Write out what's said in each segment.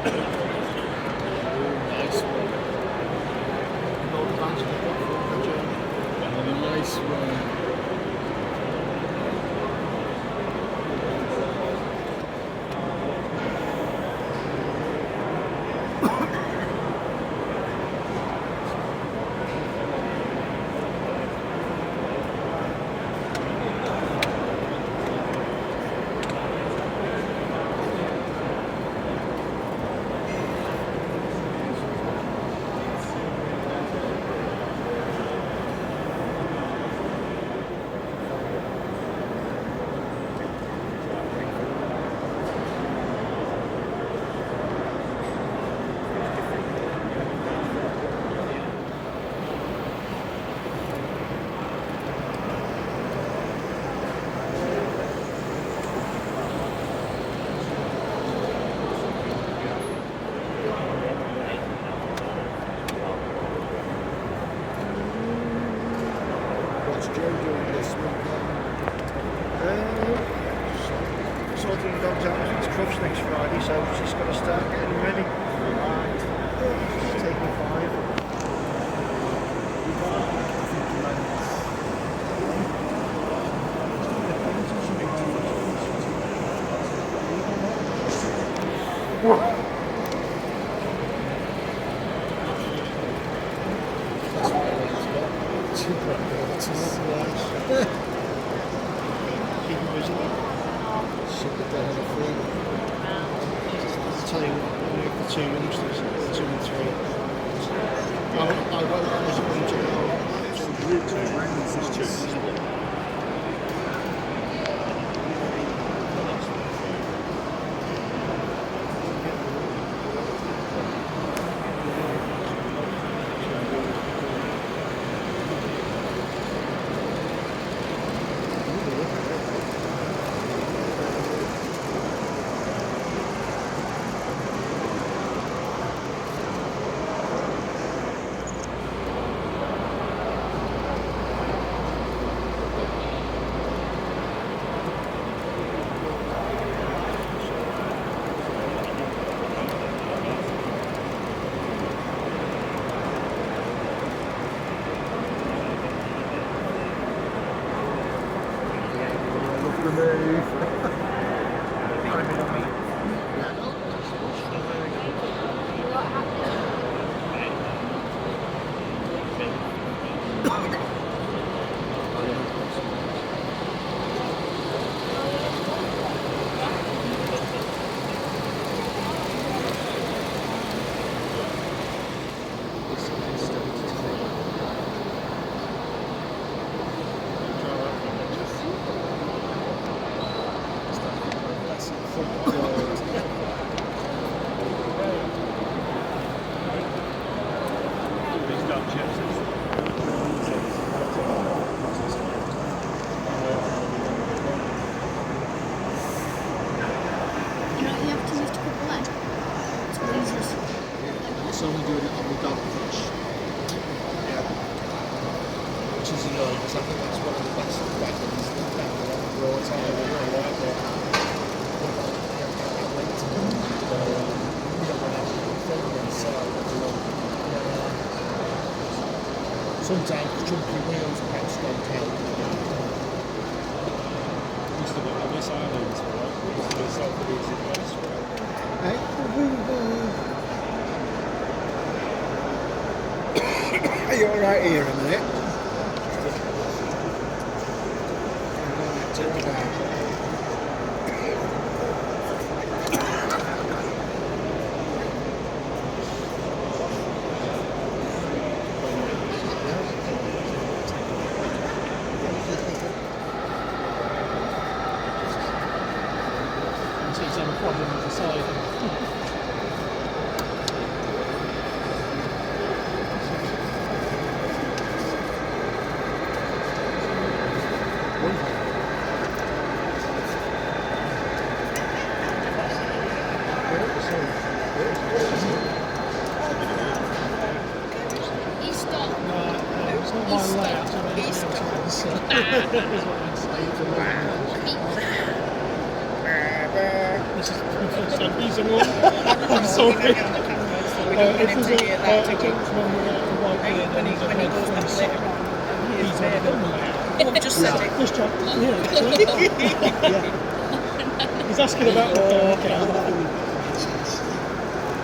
Nice one. Nice one. What's Joe doing this weekend? Sorting the dogs out for his Crufts next Friday, so she's got to start getting ready. She's taking 5. Two granddaughters. Keep her busy. Ship it down the free. I'll tell you what, the 2 youngsters, 2 and 3. I was going to It's only doing it on the dog push. Yeah. Which is annoying because I think that's one of the best wagons down the road. I really like it. Sometimes jumpy wheels perhaps don't help. Used to be on this island, used to be South of Easy Place. Are you alright here a minute? Take it down. He's had a problem with the side. He's stopped. It's not my He's layout. stopped. He's stopped. This is He's the one. I'm sorry. We don't have it on the camera, so we don't want him to hear that. a gentleman with a white beard When he and goes back later on, and he he's is on there. the film. Oh, I've just said it. Just check. Yeah. He's asking about the film.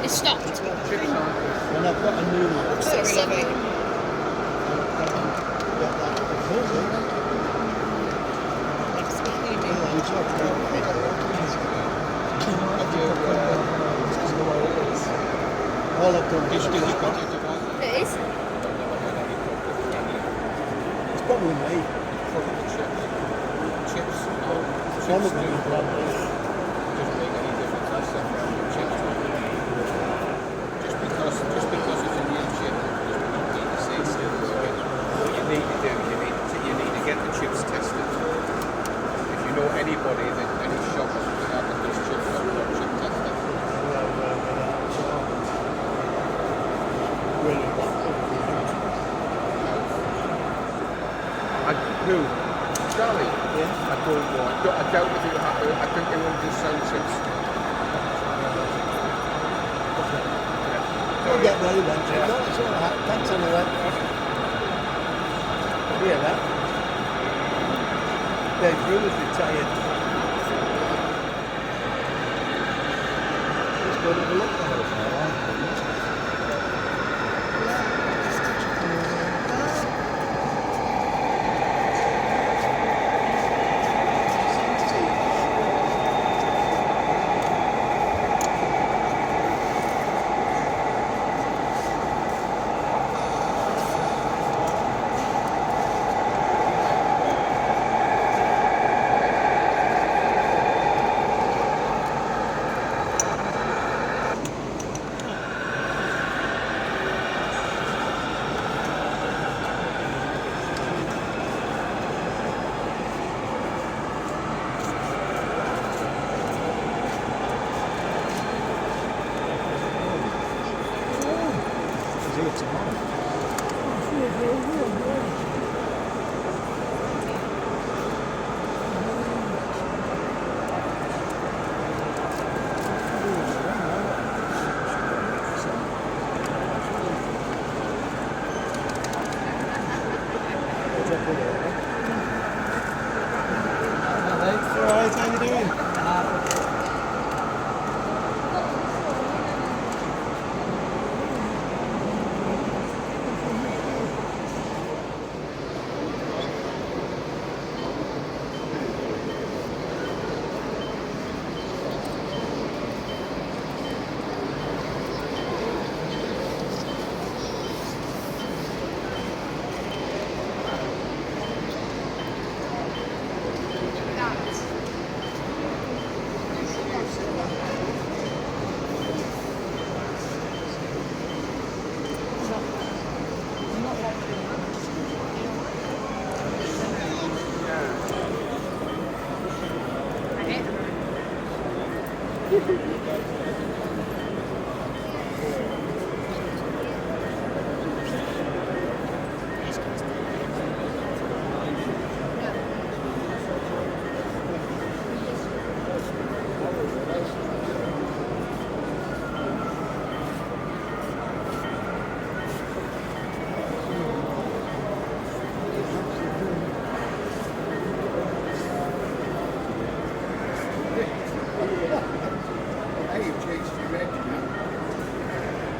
It stopped. And I've got a new one. Sorry, lovely. All I've done is do It is. it's probably me. Probably. Just because it's a new chip doesn't mean to say so. What you need to do, you need to get the chips tested. If you know anybody, any shop that does chips, chip testing. Who? Charlie? Yeah. I don't know. I doubt if it'll happen. I think they will just sell chips. We'll get ready then. No, it's all right. Thanks anyway. Hear that? Dave Brewer's retired. Let's go to the look at it. Alright, how you doing? Hey, Chase, you ready now?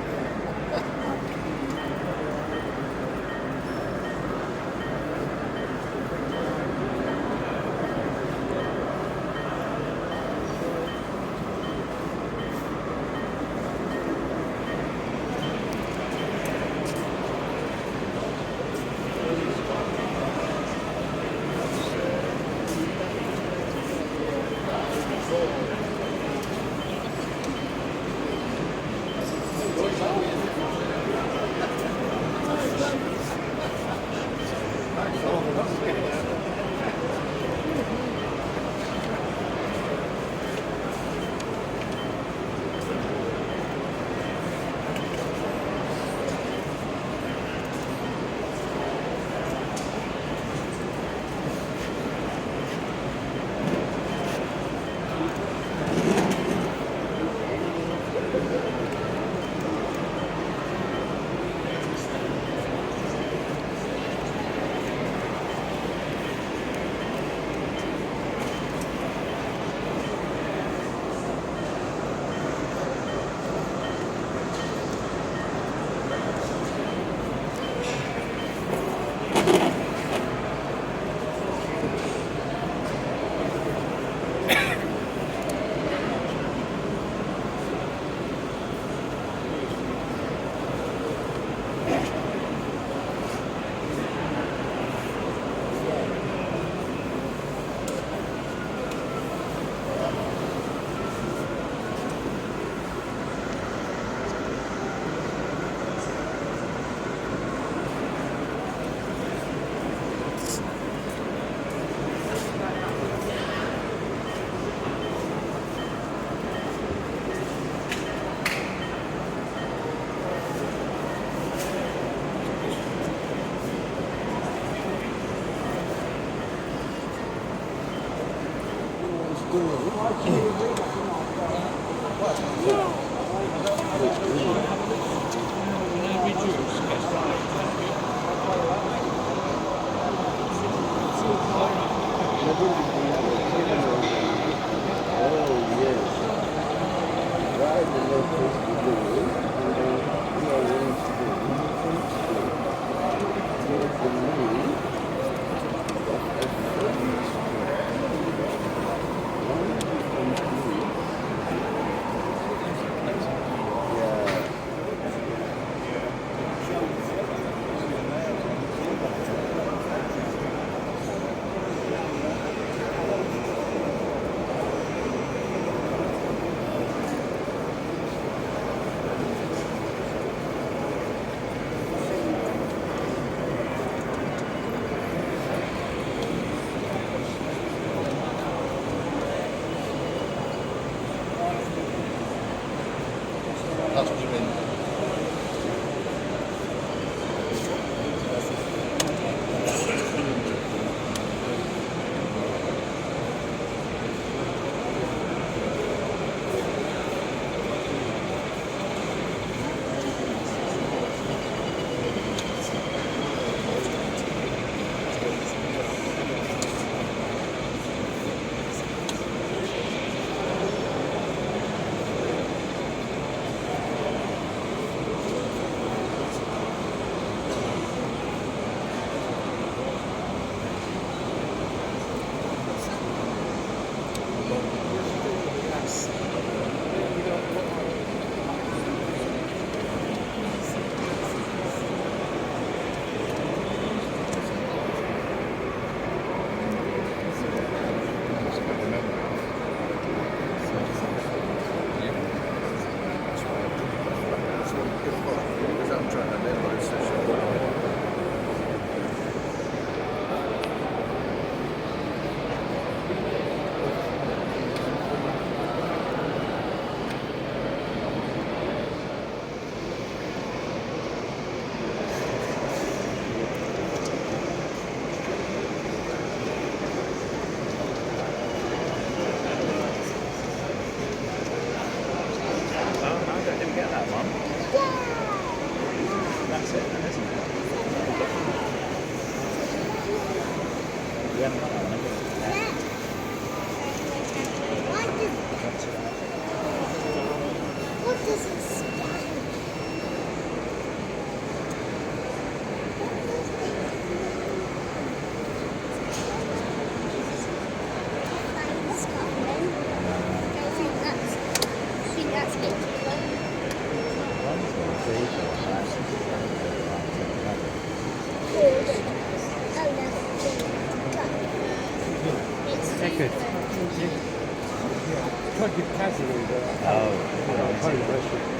That's what you mean.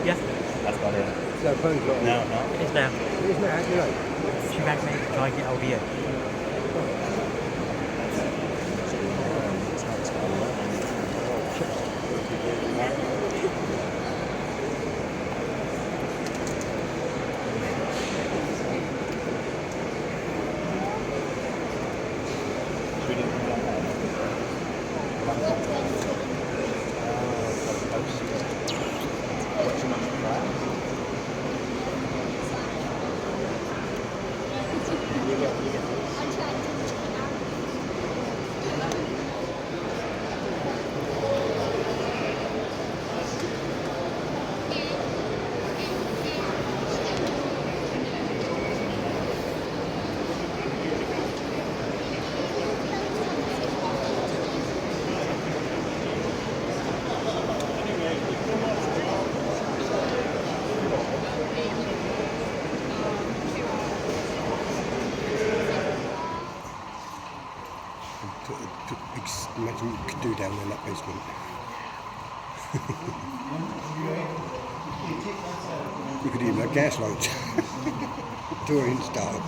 Yeah. That's got it. No phone's not on. No. It is now. It is now, you know. She rang me to try and get hold of you. Imagine what you could do down in that basement. You could even have gas lights. Victorian style.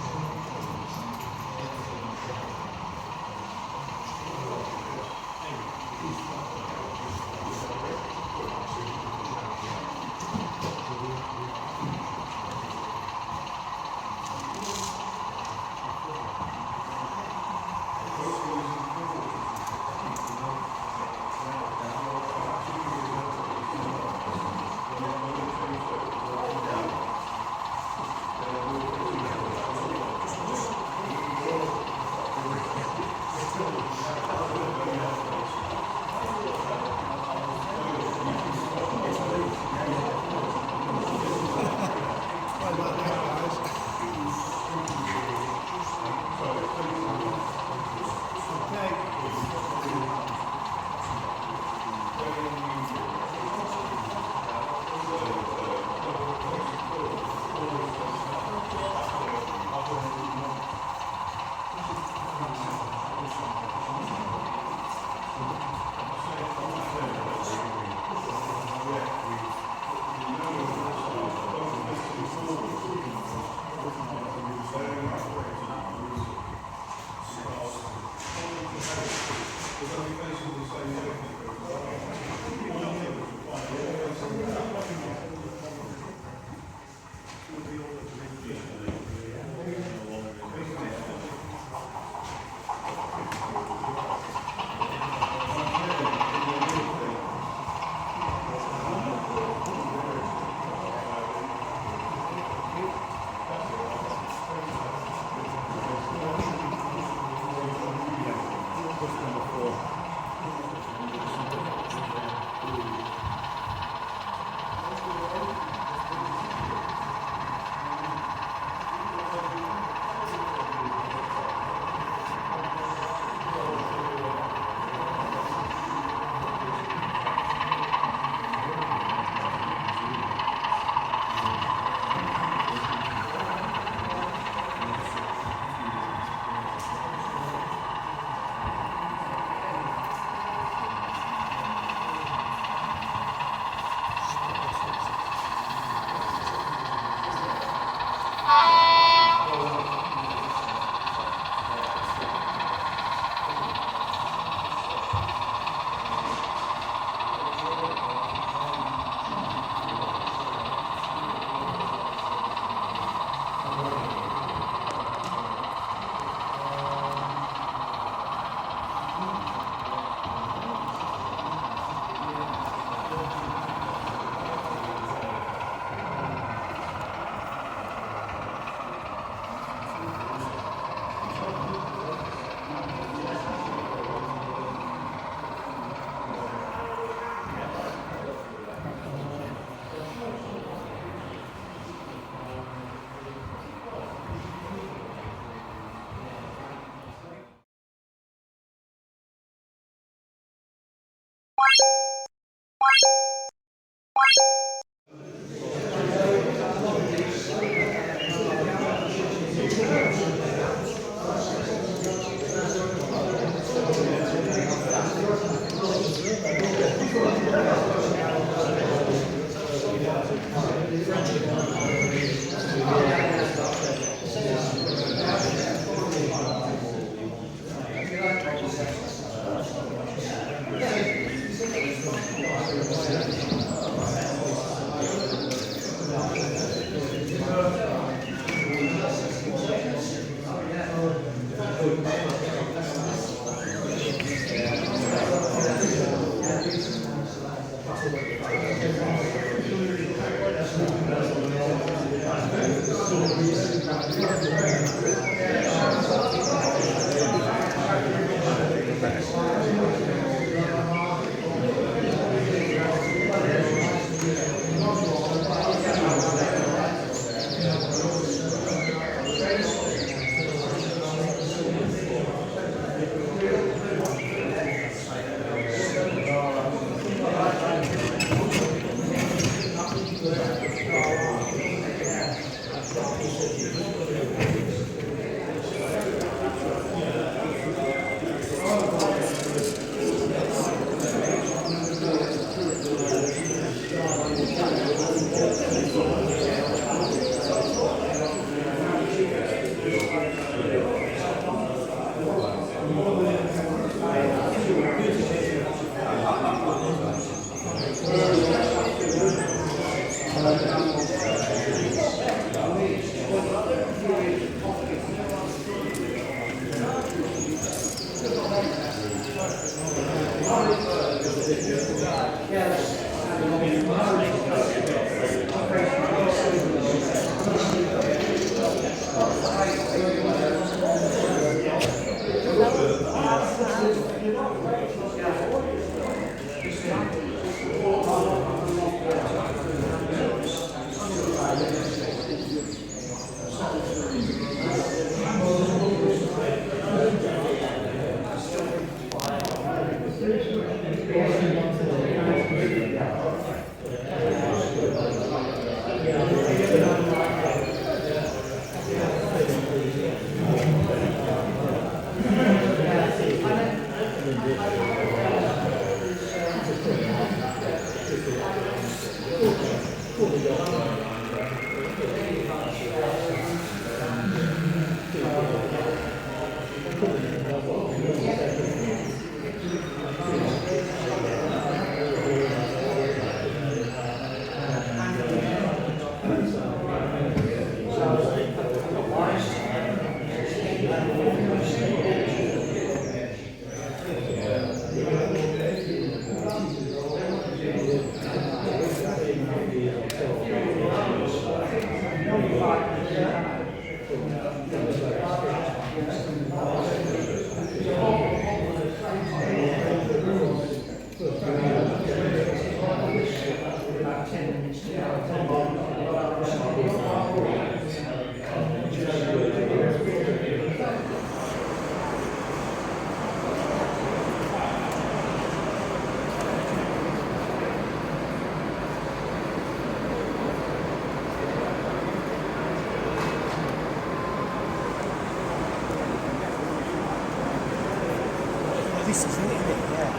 This is it, isn't it? Yeah.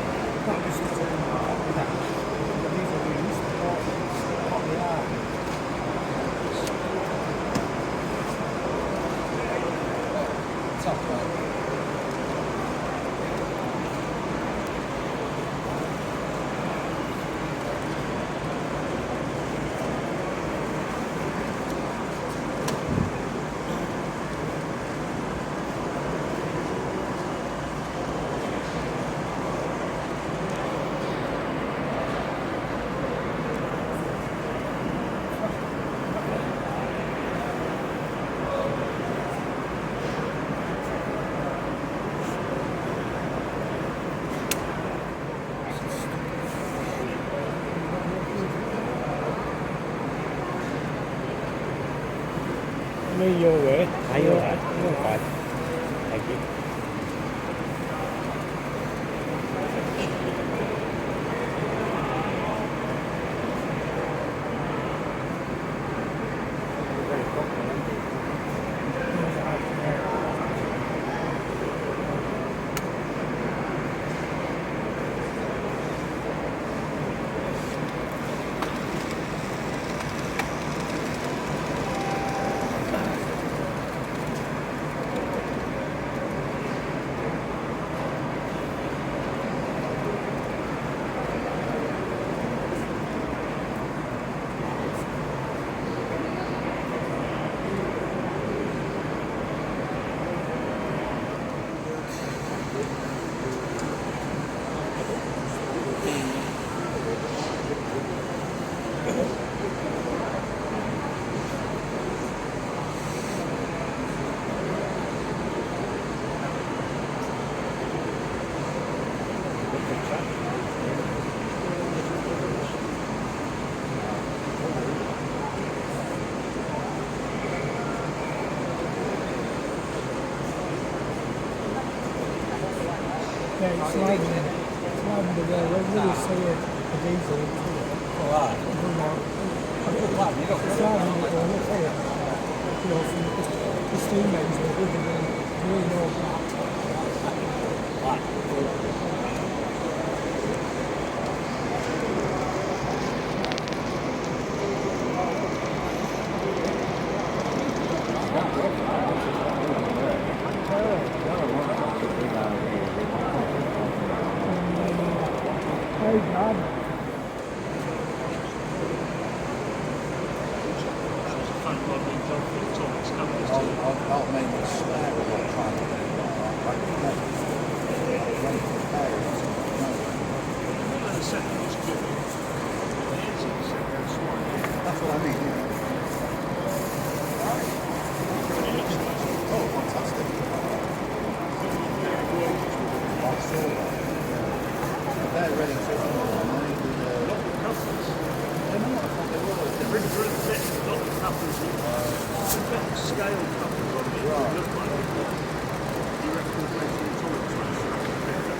That was the these are really used to what they are. Top right. Mới vô rồi, phải vô hả? Không phải. Thank you. it's lavender there. Whether you see a diesel, Alright. it's lavender, look here. You know, from the steam engine, it would have been green or black. Hey, God. I'll make a spare of what kind of thing. That's what I mean. Oh, fantastic. I saw that. They're ready to Scale couplers on it. Right. Look like it. You reckon the place in Torrance might be better?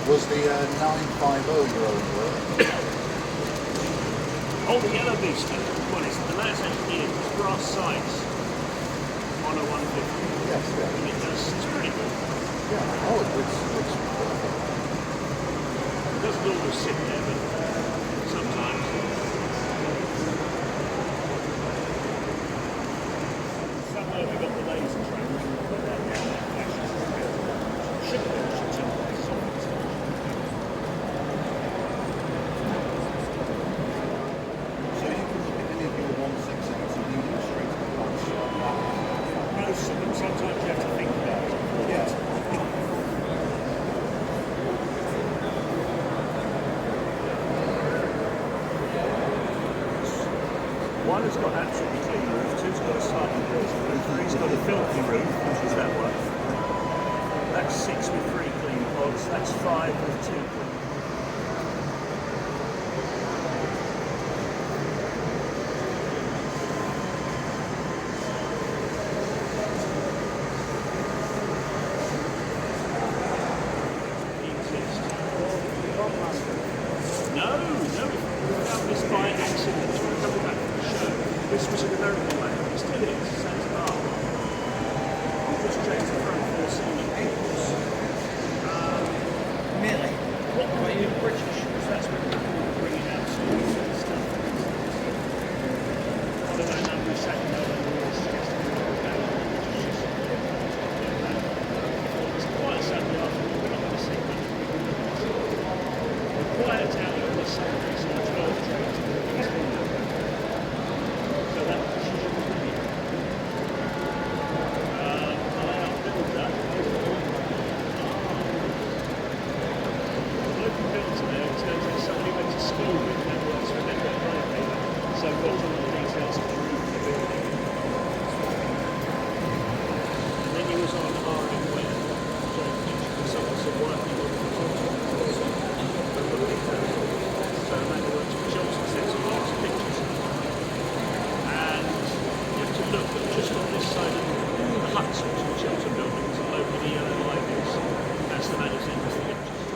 Was the 950 your own work? Oh, the yellow beast. Well, it's the latest engineered brass sights on a 150. Yes, yeah. And it's pretty good. Yeah. Oh, it's It doesn't always sit there, but sometimes. Somewhere we got the laser track. Put that down there. Should have been. So you can look at any of your 168s and demonstrate the parts like that. Most of them, sometimes you have to think about it. Yes. One has got absolutely clean roof, two's got a slightly dirty roof, three's got a filthy roof, which is that one. That's 6 with 3 clean pods, that's 5 with 2 clean. No, we found this by accident. We're coming back from the show. This was an American one. It still is. Sounds bar. We just changed the front four ceiling cables. Really? What made it British? Because that's what we're bringing out stories and stuff. I don't know. We sat down and we were suggesting we were going to British. It's quite a Saturday afternoon. We're not going to see much. We're quiet out here on this Saturday, so the 12 trains are going to be so that pushes you really. I outbuild that. The local builds there, it turns out somebody went to school with and works for Network Library, so got all the details of the roof of the building. And then he was on RM Web, so someone working on the so Amanda works for Chelsea, sets all lots of pictures. And you have to look at just on this side of the huts, which are Chelsea buildings and locally yellow libraries. That's the Amanda sends us the pictures.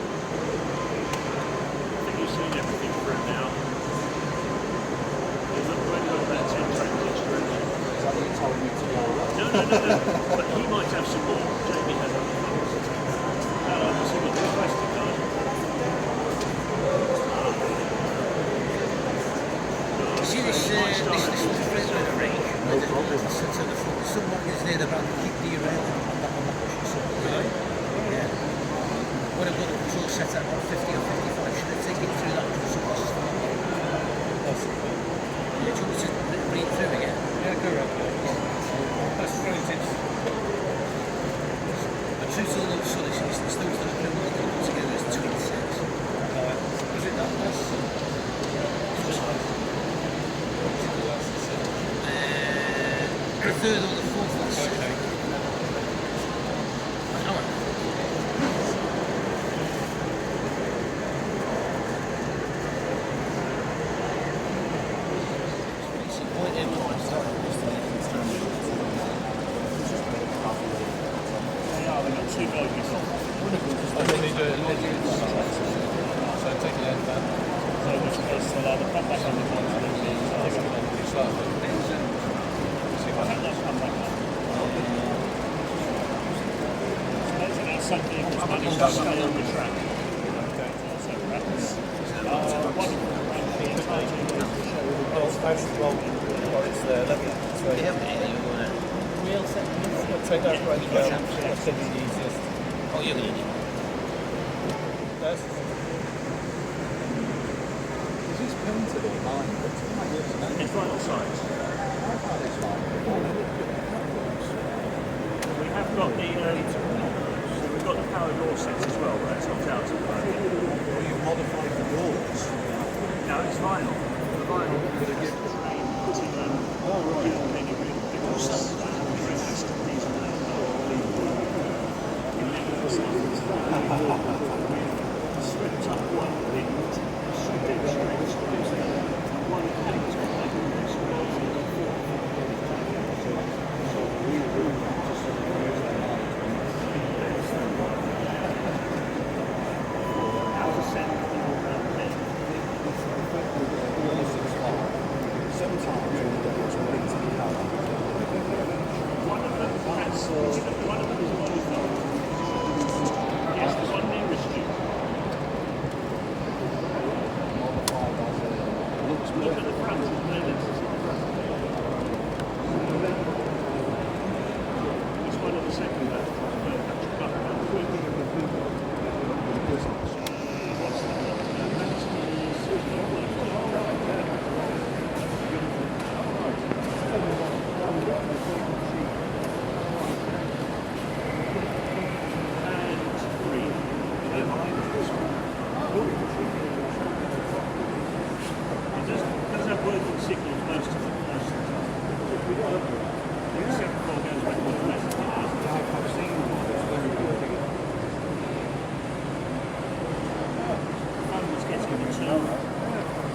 I think you've seen everything for it now. We've already got about 10 trains each direction. Is that what you told me to go? No. But he might have some more. Jamie has other things. So we've got the plastic card. See this Fresno range? No problem. So someone is there about to keep the rail on the push or something. Yeah. What I've got the control set at 150 or 55, should I take it through that to some Do you want to read through again? Yeah, go ahead. That's really tips. A true to the Lord's Son is the stones that are criminal and put together as 26. Was it that last? The third or the fourth last. Okay. They are, they've got two guys. So take it out that. So which is just allow the come back on the front and then I think that's come back up. So those are now some vehicles managed to stay on the track. So that's one of the It's there, let me take that right down. That's the easiest. Oh, you're going to do it. That's it's right on site. We have got the we've got the power door sets as well, but that's not out at the moment. Or you modified the doors. No, it's vinyl. The vinyl could have given the train to swept up one bit, one yes, the one nearest you. Look at the front of the it's one of the second It does have working signals most of the time. The 7.4 goes back to the left. The phone was getting into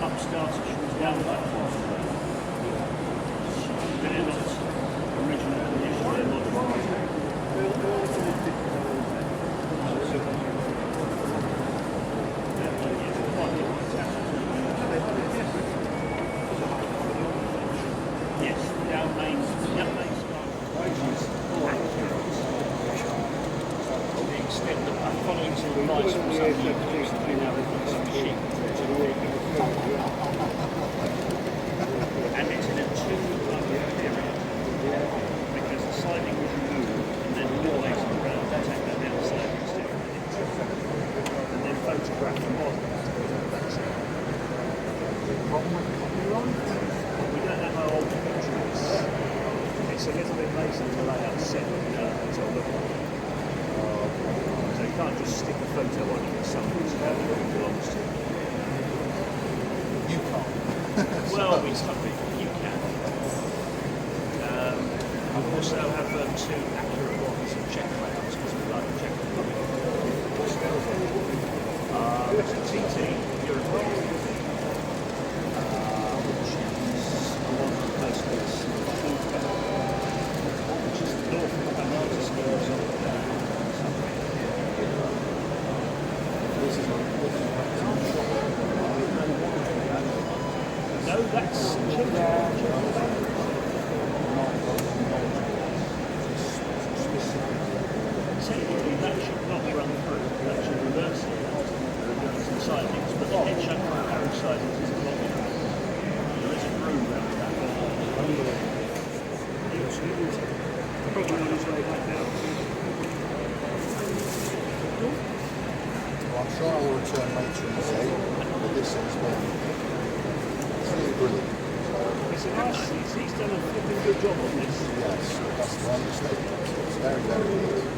upstart issues down platform. They're not original condition, they're modified. Yes, down main the extent that I'm following some advice from some vehicles that we now have got some sheep. And it's in a 2-month period because the siding was removed and then replaced around to take that down sliding steering and then photograph the model. We don't know how old the picture is. It's a little bit later to lay out set to look at. So you can't just stick a photo on it with something that belongs to. You can't. Well, we something you can. I also have 2 accurate ones of check layouts because we like to check them. There's a TT European. Which is a one of the postcodes, which is the north of the Banana scales on no, that's technically that should not run through, that should reverse it and go to the sidings, but the head shunt for arrow sidings is blocking it. There is a groove around that. Probably on his way back now. Well, I'm sure I will return later and say that this has been absolutely brilliant. It's a nice, he's done a flipping good job on this. Yes, that's the understatement. It's very, very good.